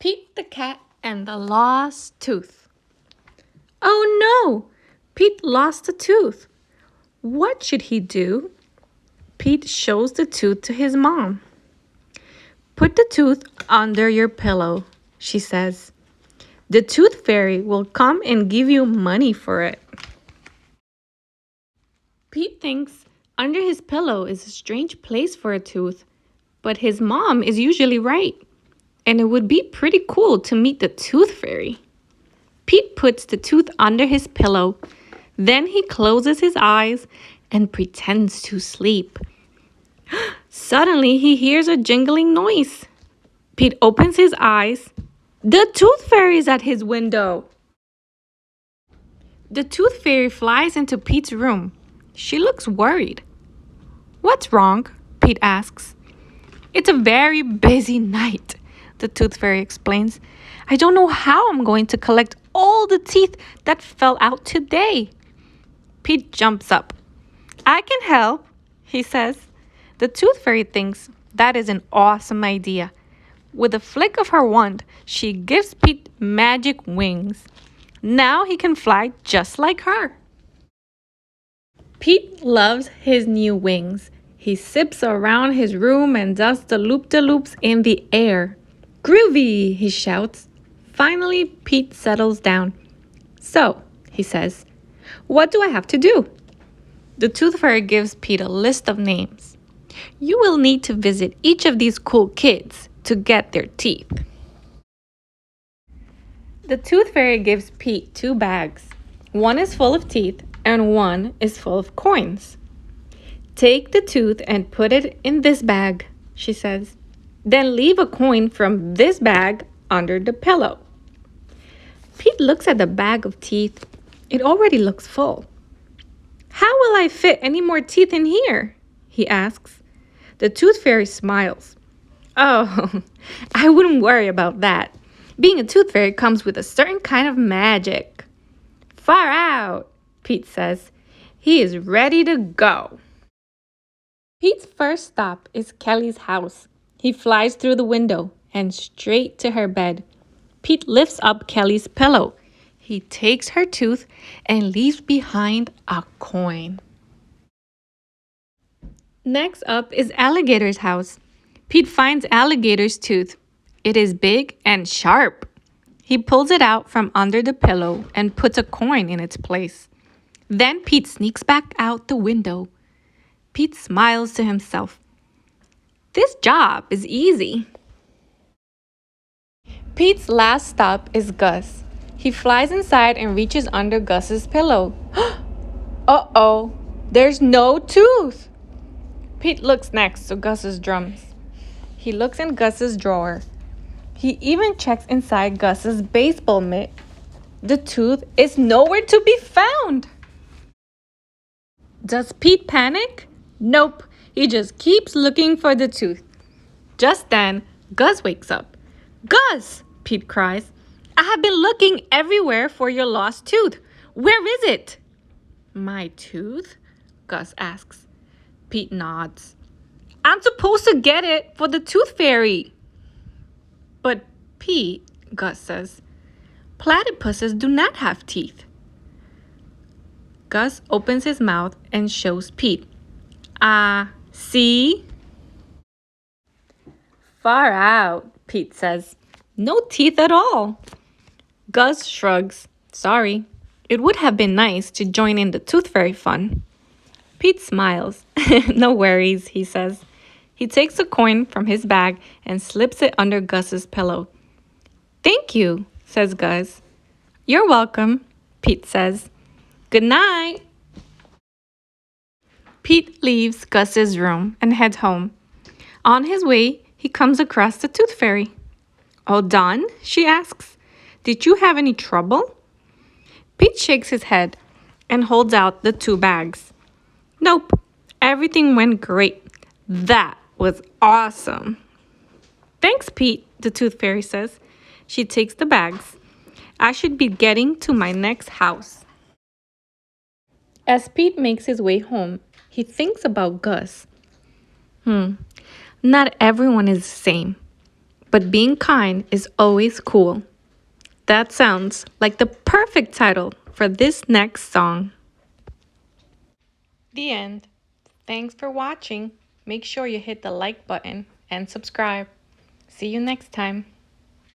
Pete the Cat and the Lost Tooth. Oh no! Pete lost a tooth. What should he do? Pete shows the tooth to his mom. Put the tooth under your pillow, she says. The tooth fairy will come and give you money for it. Pete thinks under his pillow is a strange place for a tooth, but his mom is usually right, and it would be pretty cool to meet the tooth fairy. Pete puts the tooth under his pillow. Then he closes his eyes and pretends to sleep. Suddenly, he hears a jingling noise. Pete opens his eyes. The tooth fairy is at his window. The tooth fairy flies into Pete's room. She looks worried. What's wrong? Pete asks. It's a very busy night, the tooth fairy explains. I don't know how I'm going to collect all the teeth that fell out today. Pete jumps up. I can help, he says. The tooth fairy thinks that is an awesome idea. With a flick of her wand, she gives Pete magic wings. Now he can fly just like her. Pete loves his new wings. He zips around his room and does the loop-de-loops in the air. Groovy, he shouts. Finally, Pete settles down. So, he says, what do I have to do? The tooth fairy gives Pete a list of names. You will need to visit each of these cool kids to get their teeth. The tooth fairy gives Pete 2 bags. One is full of teeth and one is full of coins. Take the tooth and put it in this bag, she says. Then leave a coin from this bag under the pillow. Pete looks at the bag of teeth. It already looks full. How will I fit any more teeth in here? He asks. The tooth fairy smiles. Oh, I wouldn't worry about that. Being a tooth fairy comes with a certain kind of magic. Far out, Pete says. He is ready to go. Pete's first stop is Kelly's house. He flies through the window and straight to her bed. Pete lifts up Kelly's pillow. He takes her tooth and leaves behind a coin. Next up is Alligator's house. Pete finds Alligator's tooth. It is big and sharp. He pulls it out from under the pillow and puts a coin in its place. Then Pete sneaks back out the window. Pete smiles to himself. This job is easy. Pete's last stop is Gus. He flies inside and reaches under Gus's pillow. Uh-oh, there's no tooth. Pete looks next to Gus's drums. He looks in Gus's drawer. He even checks inside Gus's baseball mitt. The tooth is nowhere to be found. Does Pete panic? Nope, he just keeps looking for the tooth. Just then, Gus wakes up. Gus, Pete cries. I have been looking everywhere for your lost tooth. Where is it? My tooth? Gus asks. Pete nods. I'm supposed to get it for the tooth fairy. But Pete, Gus says, platypuses do not have teeth. Gus opens his mouth and shows Pete. See? Far out, Pete says. No teeth at all. Gus shrugs. Sorry. It would have been nice to join in the tooth fairy fun. Pete smiles. No worries, he says. He takes a coin from his bag and slips it under Gus's pillow. Thank you, says Gus. You're welcome, Pete says. Good night. Pete leaves Gus's room and heads home. On his way, he comes across the tooth fairy. All done? She asks. Did you have any trouble? Pete shakes his head and holds out the 2 bags. Nope, everything went great. That was awesome. Thanks, Pete, the tooth fairy says. She takes the bags. I should be getting to my next house. As Pete makes his way home, he thinks about Gus. Not everyone is the same. but being kind is always cool. That sounds like the perfect title for this next song. The end. Thanks for watching. Make sure you hit the like button and subscribe. See you next time.